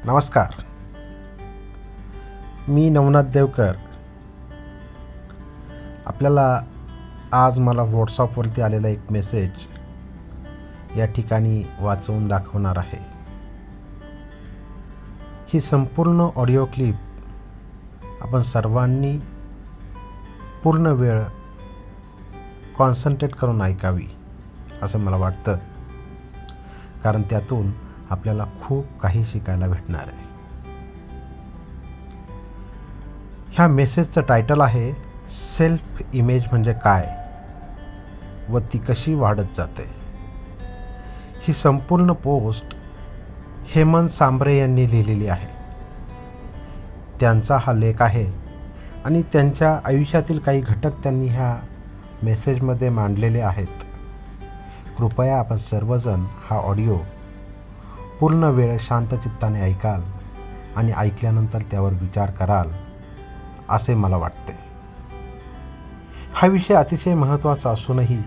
नमस्कार. मी नवनाथ देवकर. आपल्याला आज मला व्हॉट्सअपवरती आलेला एक मेसेज या ठिकाणी वाचवून दाखवणार आहे. ही संपूर्ण ऑडिओ क्लिप आपण सर्वांनी पूर्ण वेळ कॉन्सन्ट्रेट करून ऐकावी असं मला वाटतं, कारण त्यातून आपल्याला खूप काही शिकायला भेटणार आहे. ह्या मेसेजचं टायटल आहे सेल्फ इमेज म्हणजे काय व ती कशी वाढत जाते. ही संपूर्ण पोस्ट हेमंत सांबरे यांनी लिहिलेली आहे. त्यांचा हा लेख आहे आणि त्यांच्या आयुष्यातील काही घटक त्यांनी ह्या मेसेजमध्ये मांडलेले आहेत. कृपया आपण सर्वजण हा ऑडिओ पूर्ण वेळ शांत चित्ताने ऐकाल आणि ऐकल्यानंतर त्यावर विचार कराल असे मला वाटते. हा विषय अतिशय महत्त्वाचा असूनही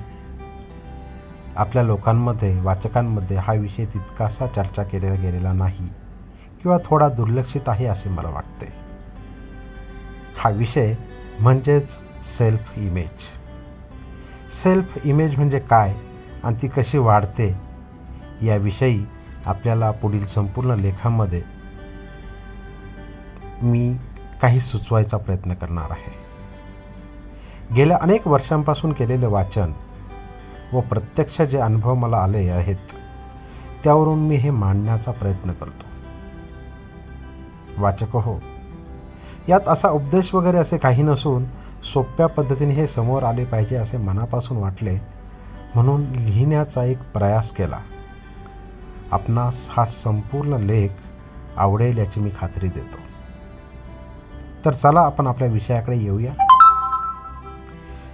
आपल्या लोकांमध्ये, वाचकांमध्ये हा विषय तितकासा चर्चा केलेला गेलेला नाही किंवा थोडा दुर्लक्षित आहे असे मला वाटते. हा विषय म्हणजेच सेल्फ इमेज. सेल्फ इमेज म्हणजे काय आणि ती कशी वाढते याविषयी आपल्याला पुढील संपूर्ण लेखामध्ये मी काही सुचवायचा प्रयत्न करणार आहे. गेल्या अनेक वर्षांपासून केलेले वाचन व प्रत्यक्ष जे अनुभव मला आले आहेत त्यावरून मी हे मांडण्याचा प्रयत्न करतो. वाचक हो, यात असा उपदेश वगैरे असे काही नसून सोप्या पद्धतीने हे समोर आले पाहिजे असे मनापासून वाटले म्हणून लिहिण्याचा एक प्रयास केला. आपणास हा संपूर्ण लेख आवडेल याची मी खात्री देतो. तर चला आपण आपल्या विषयाकडे येऊया.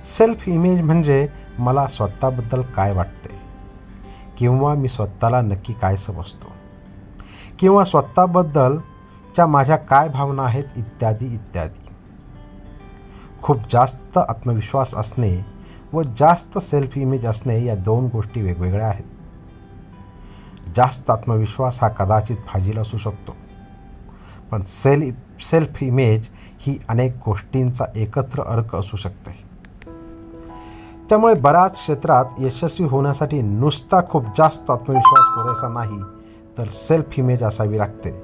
सेल्फ इमेज म्हणजे मला स्वतःबद्दल काय वाटते किंवा मी स्वतःला नक्की काय समजतो किंवा स्वतःबद्दलच्या माझ्या काय भावना आहेत इत्यादी इत्यादी. खूप जास्त आत्मविश्वास असणे व जास्त सेल्फ इमेज असणे या दोन गोष्टी वेगवेगळ्या आहेत. जास्त आत्मविश्वास हा कदाचित फाजील असू शकतो, पण सेल्फ इमेज ही अनेक गोष्टींचा एकत्र अर्क असू शकते. त्यामुळे बऱ्याच क्षेत्रात यशस्वी होण्यासाठी नुसता खूप जास्त आत्मविश्वास पुरेसा नाही, तर सेल्फ इमेज असावी लागते.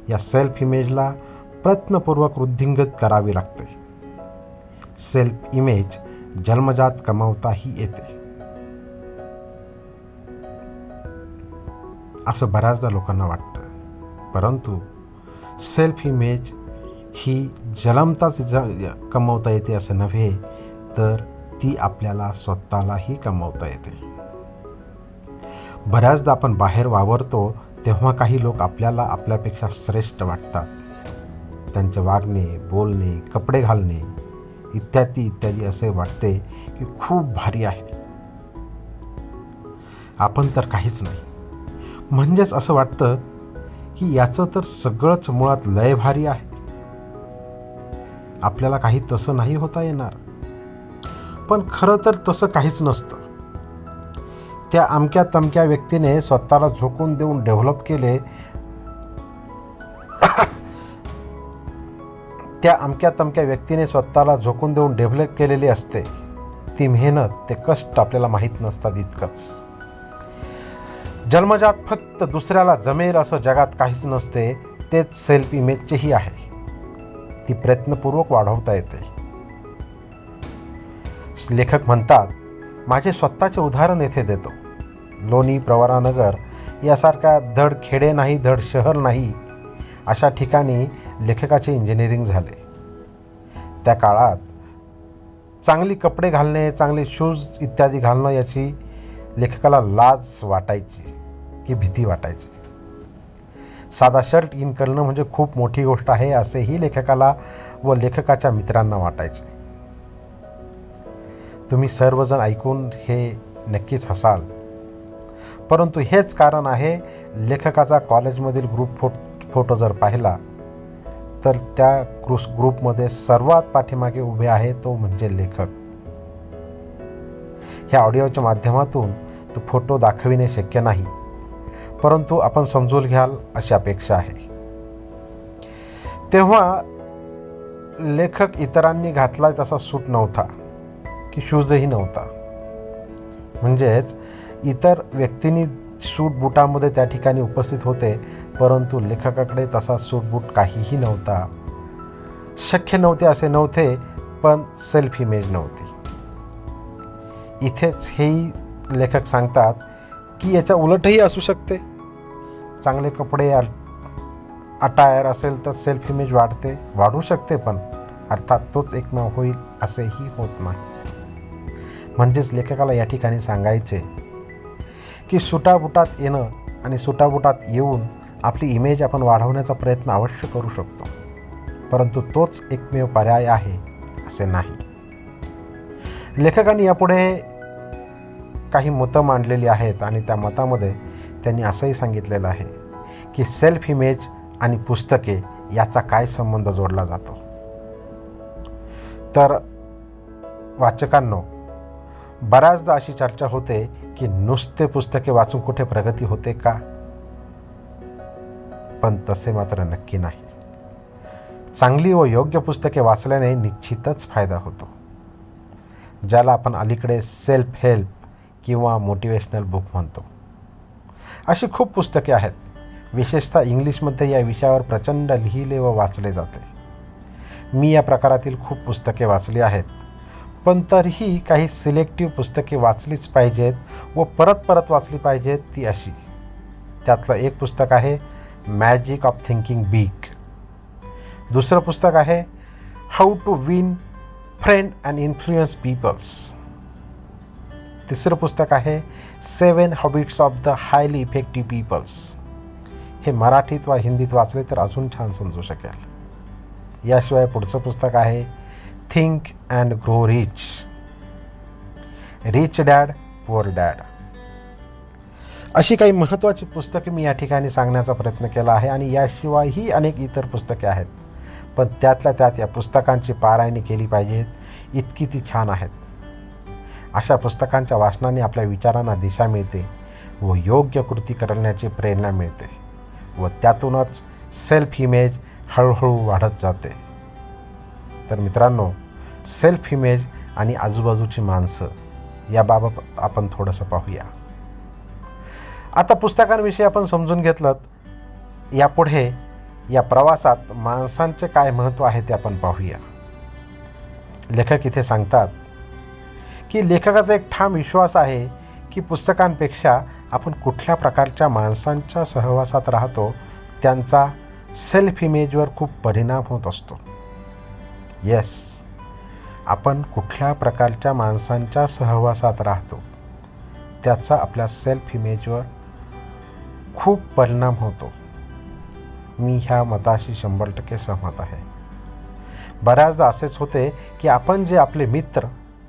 या सेल्फ इमेजला प्रयत्नपूर्वक वृद्धिंगत करावी लागते. सेल्फ इमेज जन्मजात कमावताही येते असं बऱ्याचदा लोकांना वाटतं, परंतु सेल्फ इमेज ही जन्मताच कमवता येते असं नव्हे, तर ती आपल्याला स्वतःलाही कमवता येते. बऱ्याचदा आपण बाहेर वावरतो तेव्हा काही लोक आपल्याला आपल्यापेक्षा श्रेष्ठ वाटतात. त्यांचे वागणे, बोलणे, कपडे घालणे इत्यादी इत्यादी असे वाटते की खूप भारी आहे. आपण तर काहीच नाही. म्हणजेच असं वाटतं की याचं तर सगळंच मुळात लय भारी आहे. आपल्याला काही तसं नाही होता येणार. पण खरं तर तसं काहीच नसतं. त्या अमक्या तमक्या व्यक्तीने स्वतःला झोकून देऊन डेव्हलप केले. त्या अमक्या तमक्या व्यक्तीने स्वतःला झोकून देऊन डेव्हलप केलेली असते. ती मेहनत, ते कष्ट आपल्याला माहीत नसतात इतकंच. जन्मजात फक्त दुसऱ्याला जमेल असं जगात काहीच नसते. तेच सेल्फ इमेजचेही आहे. ती प्रयत्नपूर्वक वाढवता येते. लेखक म्हणतात, माझे स्वतःचे उदाहरण येथे देतो. लोणी, प्रवरानगर यासारख्या धड खेडे नाही, धड शहर नाही अशा ठिकाणी लेखकाचे इंजिनिअरिंग झाले. त्या काळात चांगली कपडे घालणे, चांगले शूज इत्यादी घालणं याची लेखकाला लाज वाटायची की भीती वाटायची. साधा शर्ट इन करणं म्हणजे खूप मोठी गोष्ट आहे असेही लेखकाला व लेखकाच्या मित्रांना वाटायचे. तुम्ही सर्वजण ऐकून हे नक्कीच हसाल, परंतु हेच कारण आहे. लेखकाचा कॉलेजमधील ग्रुप फोटो जर पाहिला तर त्या ग्रुपमध्ये सर्वात पाठीमागे उभे आहे तो म्हणजे लेखक. ह्या ऑडिओच्या माध्यमातून तो फोटो दाखविणे शक्य नाही, परंतु आपण समजून घ्याल अशी अपेक्षा आहे. तेव्हा लेखक इतरांनी घातला तसा सूट नव्हता की शूजही नव्हता. म्हणजेच इतर व्यक्तींनी सूट बुटामध्ये त्या ठिकाणी उपस्थित होते, परंतु लेखकाकडे तसा सूट बूट काहीही नव्हता. शक्य नव्हते असे नव्हते, पण सेल्फ इमेज नव्हती. इथेच हेही लेखक सांगतात की याच्या उलटही असू शकते. चांगले कपडे अटायर असेल तर सेल्फ इमेज वाढू शकते, पण अर्थात तोच एकमेव होईल असेही होत नाही. म्हणजेच लेखकाला या ठिकाणी सांगायचे की सुटाबुटात येणं आणि सुटाबुटात येऊन आपली इमेज आपण वाढवण्याचा प्रयत्न अवश्य करू शकतो, परंतु तोच एकमेव पर्याय आहे असे नाही. लेखकांनी यापुढे काही मतं मांडलेली आहेत आणि त्या मतामध्ये त्यांनी असंही सांगितलेलं आहे की सेल्फ इमेज आणि पुस्तके याचा काय संबंध जोडला जातो. तर वाचकांनो, बऱ्याचदा अशी चर्चा होते की नुसते पुस्तके वाचून कुठे प्रगती होते का? पण तसे मात्र नक्की नाही. चांगली व योग्य पुस्तके वाचल्याने निश्चितच फायदा होतो, ज्याला आपण अलीकडे सेल्फ हेल्प किंवा मोटिवेशनल बुक म्हणतो. अशी खूप पुस्तके आहेत. विशेषतः इंग्लिशमध्ये या विषयावर प्रचंड लिहिले व वाचले जाते. मी या प्रकारातील खूप पुस्तके वाचली आहेत, पण तरीही काही सिलेक्टिव्ह पुस्तके वाचलीच पाहिजेत व परत परत वाचली पाहिजेत. ती अशी, त्यातलं एक पुस्तक आहे मॅजिक ऑफ थिंकिंग बिग. दुसरं पुस्तक आहे how to win friend and influence peoples. तिसरं पुस्तक आहे 7 habits of the highly effective peoples. हे मराठीत वा हिंदीत वाचले तर अजून छान समजू शकेल. याशिवाय पुढचं पुस्तक आहे think and grow rich, rich dad poor dad. अशी काही महत्त्वाची पुस्तके मी या ठिकाणी सांगण्याचा प्रयत्न केला आहे आणि याशिवायही अनेक इतर पुस्तके आहेत, पण त्यातल्या त्यात या पुस्तकांची पारायणी केली पाहिजेत, इतकी ती छान आहेत. अशा पुस्तकांच्या वाचनाने आपल्या विचारांना दिशा मिळते व योग्य कृती करण्याची प्रेरणा मिळते व त्यातूनच सेल्फ इमेज हळूहळू वाढत जाते. तर मित्रांनो, सेल्फ इमेज आणि आजूबाजूची माणसं याबाबत आपण थोडंसं पाहूया. आता पुस्तकांविषयी आपण समजून घेतलं. यापुढे या प्रवासात माणसांचे काय महत्त्व आहे ते आपण पाहूया. लेखक इथे सांगतात की लेखकाचा एक ठाम विश्वास आहे की पुस्तकांपेक्षा आपण कुठल्या प्रकारच्या माणसांच्या सहवासात राहतो त्यांचा सेल्फ इमेजवर खूप परिणाम होत असतो. येस, आपण कुठल्या प्रकारच्या माणसांच्या सहवासात राहतो त्याचा आपल्या सेल्फ इमेजवर खूप परिणाम होतो. मी ह्या मताशी 100% सहमत आहे. बऱ्याचदा असेच होते की आपण जे आपले मित्र,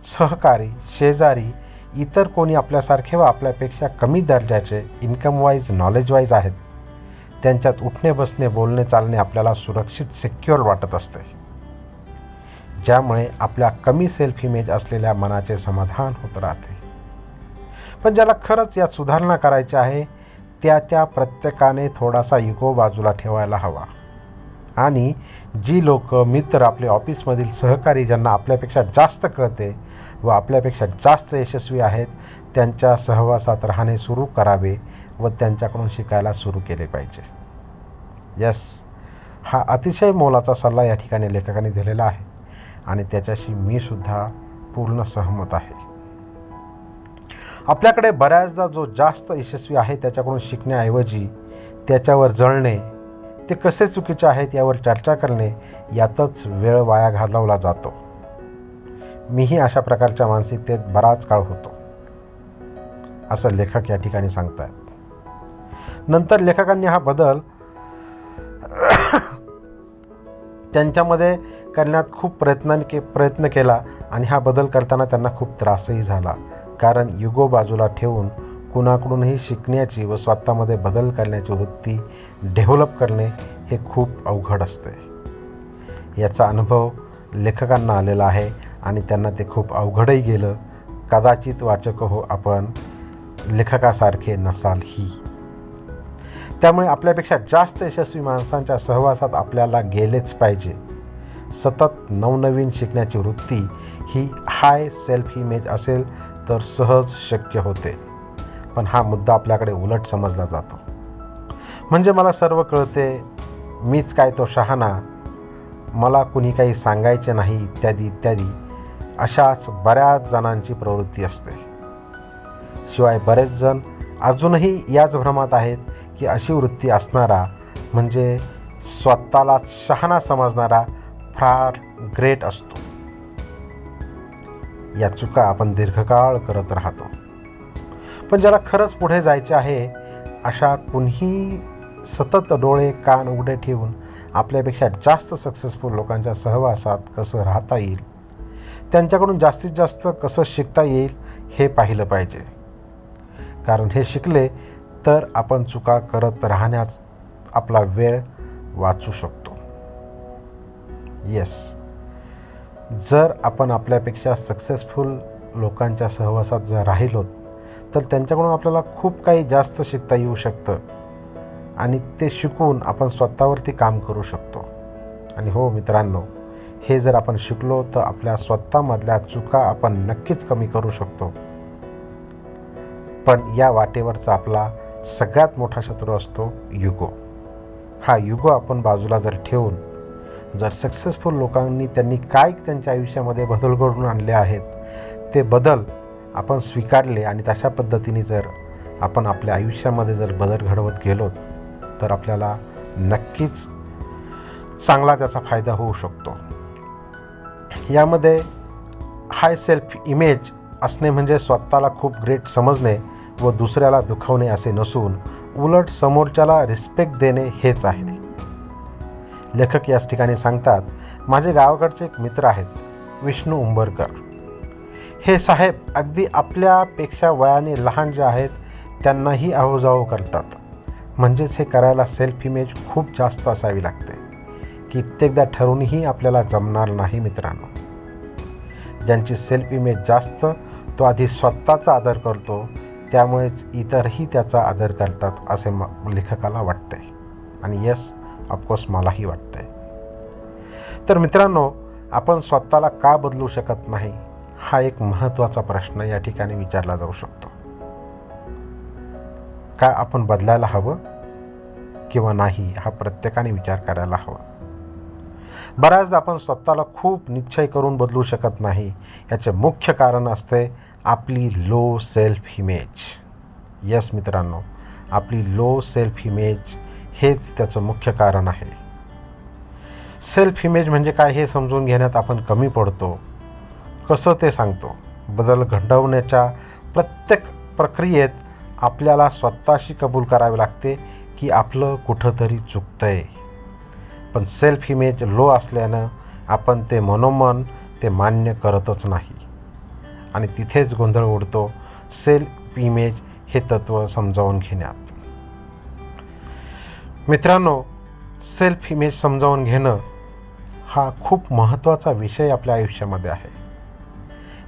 सहकारी, शेजारी, इतर कोणी आपल्यासारखे व आपल्यापेक्षा कमी दर्जाचे इन्कम वाईज, नॉलेज वाईज आहेत, त्यांच्यात उठणे बसणे, बोलणे चालणे आपल्याला सुरक्षित, सिक्युअर वाटत असते, ज्यामुळे आपल्या कमी सेल्फ इमेज असलेल्या मनाचे समाधान होत राहते. पण ज्याला खरंच यात सुधारणा करायची आहे त्या प्रत्येकाने थोडासा इगो बाजूला ठेवायला हवा आणि जी लोक, मित्र, आपले ऑफिसमधील सहकारी ज्यांना आपल्यापेक्षा जास्त कळते व आपल्यापेक्षा जास्त यशस्वी आहेत त्यांच्या सहवासात राहणे सुरू करावे व त्यांच्याकडून शिकायला सुरू केले पाहिजे. यस, हा अतिशय मोलाचा सल्ला या ठिकाणी लेखकाने दिलेला आहे आणि त्याच्याशी मी सुद्धा पूर्ण सहमत आहे. आपल्याकडे बऱ्याचदा जो जास्त यशस्वी आहे त्याच्याकडून शिकण्याऐवजी त्याच्यावर जळणे, ते कसे चुकीचे आहेत यावर चर्चा करणे यातच वेळ वाया घालवला जातो. मीही अशा प्रकारच्या मानसिकतेत बराच काळ होतो, असं लेखक या ठिकाणी सांगतात. नंतर लेखकांनी हा बदल त्यांच्यामध्ये करण्यात खूप प्रयत्न केला आणि हा बदल करताना त्यांना खूप त्रासही झाला, कारण युगो बाजूला ठेवून कुणाकडूनही शिकण्याची व स्वतःमध्ये बदल करण्याची वृत्ती डेव्हलप करणे हे खूप अवघड असते. याचा अनुभव लेखकांना आलेला आहे आणि त्यांना ते खूप अवघडही गेलं. कदाचित वाचक हो आपण लेखकासारखे नसालही. त्यामुळे आपल्यापेक्षा जास्त यशस्वी माणसांच्या सहवासात आपल्याला गेलेच पाहिजे. सतत नवनवीन शिकण्याची वृत्ती ही हाय सेल्फ इमेज असेल तर सहज शक्य होते. पण हा मुद्दा आपल्याकडे उलट समजला जातो. म्हणजे मला सर्व कळते, मीच काय तो शहाणा, मला कुणी काही सांगायचे नाही, इत्यादी इत्यादी अशाच बऱ्याच जणांची प्रवृत्ती असते. शिवाय बरेच जण अजूनही याच भ्रमात आहेत की अशी वृत्ती असणारा म्हणजे स्वतःला शहाणा समजणारा फार ग्रेट असतो. या चुका आपण दीर्घकाळ करत राहतो. पण ज्याला खरंच पुढे जायचे आहे अशा कुणीही सतत डोळे कान उघडे ठेवून आपल्यापेक्षा जास्त सक्सेसफुल लोकांच्या सहवासात कसं राहता येईल, त्यांच्याकडून जास्तीत जास्त कसं शिकता येईल हे पाहिलं पाहिजे. कारण हे शिकले तर आपण चुका करत राहण्यास आपला वेळ वाचू शकतो. येस, जर आपण आपल्यापेक्षा सक्सेसफुल लोकांच्या सहवासात जर राहिलो तर त्यांच्याकडून आपल्याला खूप काही जास्त शिकता येऊ शकतं आणि ते शिकून आपण स्वतःवरती काम करू शकतो. आणि हो मित्रांनो, हे जर आपण शिकलो तर आपल्या स्वतःमधल्या चुका आपण नक्कीच कमी करू शकतो. पण या वाटेवरचा आपला सगळ्यात मोठा शत्रू असतो युगो. हा युगो आपण बाजूला जर ठेवून जर सक्सेसफुल लोकांनी त्यांनी काय त्यांच्या आयुष्यामध्ये बदल घडवून आणले आहेत ते बदल आपण स्वीकारले आणि तशा पद्धतीने जर आपण आपल्या आयुष्यामध्ये जर बदल घडवत गेलो तर आपल्याला नक्कीच चांगला त्याचा फायदा होऊ शकतो. यामध्ये हाय सेल्फ इमेज असणे म्हणजे स्वतःला खूप ग्रेट समजणे व दुसऱ्याला दुखावणे असे नसून उलट समोरच्याला रिस्पेक्ट देणे हेच आहे. लेखक याच ठिकाणी सांगतात, माझे गावाकडचे एक मित्र आहेत विष्णू उंबरकर. हे साहेब अगदी आपल्यापेक्षा वयाने लहान जे आहेत त्यांनाही आहोजाहो करतात. म्हणजेच हे करायला सेल्फ इमेज खूप जास्त असावी लागते. कित्येकदा ठरूनही आपल्याला जमणार नाही मित्रांनो. ज्यांची सेल्फ इमेज जास्त तो आधी स्वतःचा आदर करतो, त्यामुळेच इतरही त्याचा आदर करतात असे लेखकाला वाटते. आणि यस, ऑफकोर्स मलाही वाटते. तर मित्रांनो, आपण स्वतःला का बदलू शकत नाही हा एक महत्त्वाचा प्रश्न या ठिकाणी विचारला जाऊ शकतो. काय आपण बदलायला हवं किंवा नाही हा प्रत्येकाने विचार करायला हवा. बऱ्याचदा आपण स्वतःला खूप निश्चय करून बदलू शकत नाही. याचे मुख्य कारण असते आपली लो सेल्फ इमेज. यस मित्रांनो, आपली लो सेल्फ इमेज हेच त्याचं मुख्य कारण आहे. सेल्फ इमेज म्हणजे काय हे समजून घेण्यात आपण कमी पडतो. कसं ते सांगतो. बदल घडवण्याच्या प्रत्येक प्रक्रियेत आपल्याला स्वतःशी कबूल करावे लागते की आपलं कुठंतरी चुकतंय. पण सेल्फ इमेज लो असल्यानं आपण ते मनोमन ते मान्य करतच नाही आणि तिथेच गोंधळ उडतो सेल्फ इमेज हे तत्त्व समजावून घेण्यात. मित्रांनो, सेल्फ इमेज समजावून घेणं हा खूप महत्त्वाचा विषय आपल्या आयुष्यामध्ये आहे.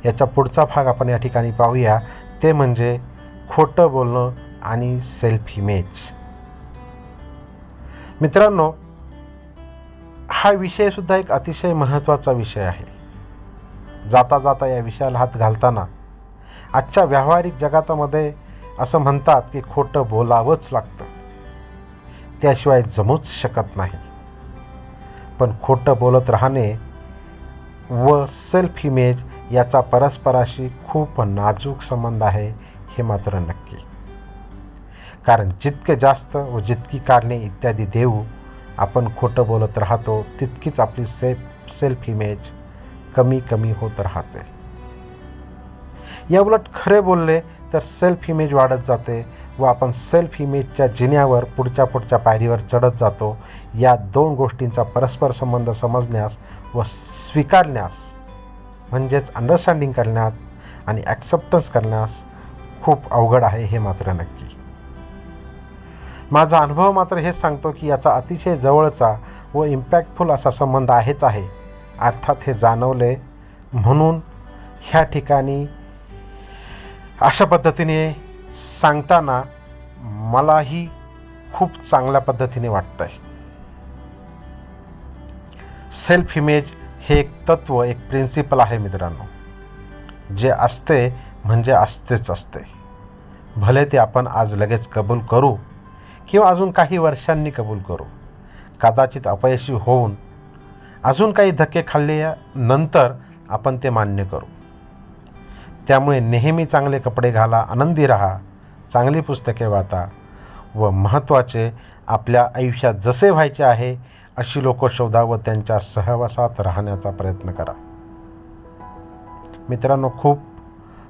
याचा पुढचा भाग आपण या ठिकाणी पाहूया, ते म्हणजे खोटं बोलणं आणि सेल्फ इमेज. मित्रांनो, हा विषयसुद्धा एक अतिशय महत्त्वाचा विषय आहे. जाता जाता या विषयाला हात घालताना आजच्या व्यावहारिक जगातामध्ये असं म्हणतात की खोटं बोलावंच लागतं, त्याशिवाय जमूच शकत नाही. पण खोटं बोलत राहणे व सेल्फ इमेज याचा परस्पराशी खूप नाजूक संबंध आहे हे मात्र नक्की. कारण जितके जास्त व जितकी कारणे इत्यादी देऊ आपण खोटं बोलत राहतो तितकीच आपली सेल्फ इमेज कमी कमी होत राहते. याउलट खरे बोलले तर सेल्फ इमेज वाढत जाते व आपण सेल्फ इमेजच्या जिन्यावर पुढच्या पायरीवर चढत जातो. या दोन गोष्टींचा परस्पर संबंध समजण्यास व स्वीकारण्यास म्हणजेच अंडरस्टँडिंग करण्यात आणि ॲक्सेप्टन्स करण्यास खूप अवघड आहे हे मात्र नक्की. माझा अनुभव मात्र हेच सांगतो की याचा अतिशय जवळचा व इम्पॅक्टफुल असा संबंध आहेच आहे. अर्थात हे जाणवले म्हणून ह्या ठिकाणी अशा पद्धतीने सांगताना मलाही खूप चांगल्या पद्धतीने वाटतं आहे. सेल्फ इमेज हे एक तत्त्व, एक प्रिन्सिपल आहे मित्रांनो, जे असते म्हणजे असतेच असते. भले ते आपण आज लगेच कबूल करू किंवा अजून काही वर्षांनी कबूल करू, कदाचित अपयशी होऊन अजून काही धक्के खाल्ल्यानंतर आपण ते मान्य करू. त्यामुळे नेहमी चांगले कपडे घाला, आनंदी राहा, चांगली पुस्तके वाचा व महत्त्वाचे आपल्या आयुष्यात जसे व्हायचे आहे अशी लोक शोधा व त्यांच्या सहवासात राहण्याचा प्रयत्न करा. मित्रांनो, खूप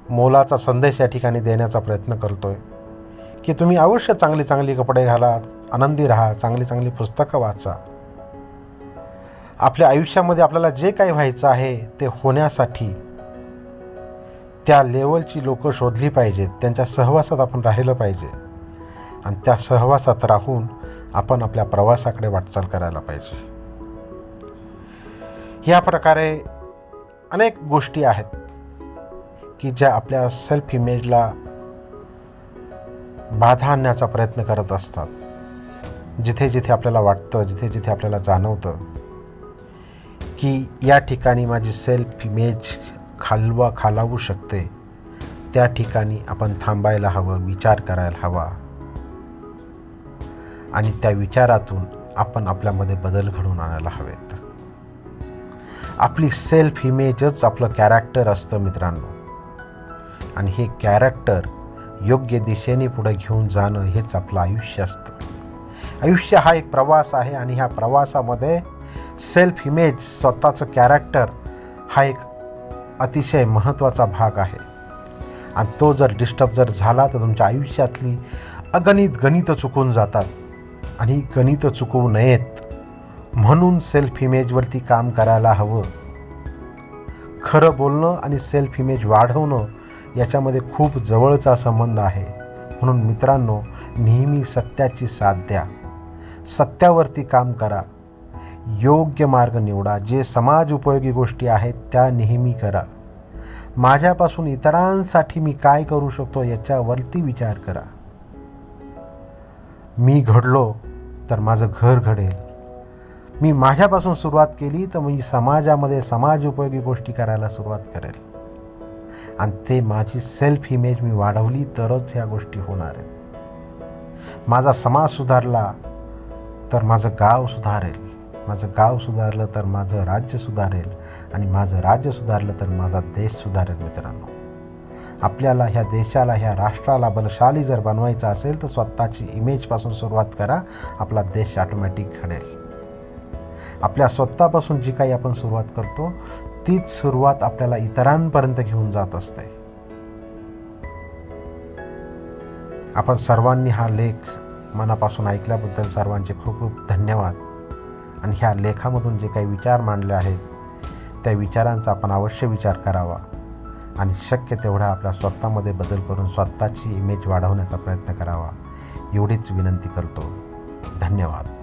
मोलाचा संदेश या ठिकाणी देण्याचा प्रयत्न करतोय की तुम्ही अवश्य चांगली कपडे घाला, आनंदी राहा, चांगली पुस्तकं वाचा. आपल्या आयुष्यामध्ये आपल्याला जे काही व्हायचं आहे ते होण्यासाठी त्या लेवलची लोक शोधली पाहिजेत, त्यांच्या सहवासात आपण राहिलं पाहिजे आणि त्या सहवासात राहून आपण आपल्या प्रवासाकडे वाटचाल करायला पाहिजे. या प्रकारे अनेक गोष्टी आहेत की ज्या आपल्या सेल्फ इमेजला बाधा आणण्याचा प्रयत्न करत असतात. जिथे जिथे आपल्याला वाटतं, जिथे जिथे आपल्याला जाणवतं की या ठिकाणी माझी सेल्फ इमेज खालावू शकते, त्या ठिकाणी आपण थांबायला हवं, विचार करायला हवा आणि त्या विचारातून आपण आपल्यामध्ये बदल घडवून आणायला हवेत. आपली सेल्फ इमेजच आपलं कॅरेक्टर असतं मित्रांनो, आणि हे कॅरेक्टर योग्य दिशेने पुढे घेऊन जाणं हेच आपलं आयुष्य असतं. आयुष्य हा एक प्रवास आहे आणि ह्या प्रवासामध्ये सेल्फ इमेज, स्वतःचं कॅरेक्टर हा एक अतिशय महत्त्वाचा भाग आहे. आणि तो जर डिस्टर्ब झाला तर तुमच्या आयुष्यातली अगणित गणितं चुकून जातात आणि गणितं चुकवू नयेत. म्हणून सेल्फ इमेजवरती काम करायला हवं. खरं बोलणं आणि सेल्फ इमेज वाढवणं याच्यामध्ये खूप जवळचा संबंध आहे. म्हणून मित्रांनो, नेहमी सत्याची साथ द्या, सत्यावरती काम करा, योग्य मार्ग निवडा. जे समाज उपयोगी गोष्टी आहेत त्या नेहमी करा. माझ्यापासून इतरांसाठी मी काय करू शकतो याच्यावरती विचार करा. मी घडलो तर माझं घर घडेल. मी माझ्यापासून सुरुवात केली तर मी समाजामध्ये समाज उपयोगी गोष्टी करायला सुरुवात करेल आणि ते माझी सेल्फ इमेज मी वाढवली तरच ह्या गोष्टी होणार आहेत. माझा समाज सुधारला तर माझं गाव सुधारेल, माझं गाव सुधारलं तर माझं राज्य सुधारेल आणि माझं राज्य सुधारलं तर माझा देश सुधारेल. मित्रांनो, आपल्याला ह्या देशाला, ह्या राष्ट्राला बलशाली जर बनवायचं असेल तर स्वतःची इमेजपासून सुरुवात करा. आपला देश ऑटोमॅटिक घडेल. आपल्या स्वतःपासून जी काही आपण सुरुवात करतो तीच सुरुवात आपल्याला इतरांपर्यंत घेऊन जात असते. आपण सर्वांनी हा लेख मनापासून ऐकल्याबद्दल सर्वांचे खूप खूप धन्यवाद. आणि ह्या लेखामधून जे काही विचार मांडले आहेत त्या विचारांचा आपण अवश्य विचार करावा आणि शक्य तेवढा आपल्या स्वतःमध्ये बदल करून स्वतःची इमेज वाढवण्याचा प्रयत्न करावा, एवढीच विनंती करतो. धन्यवाद.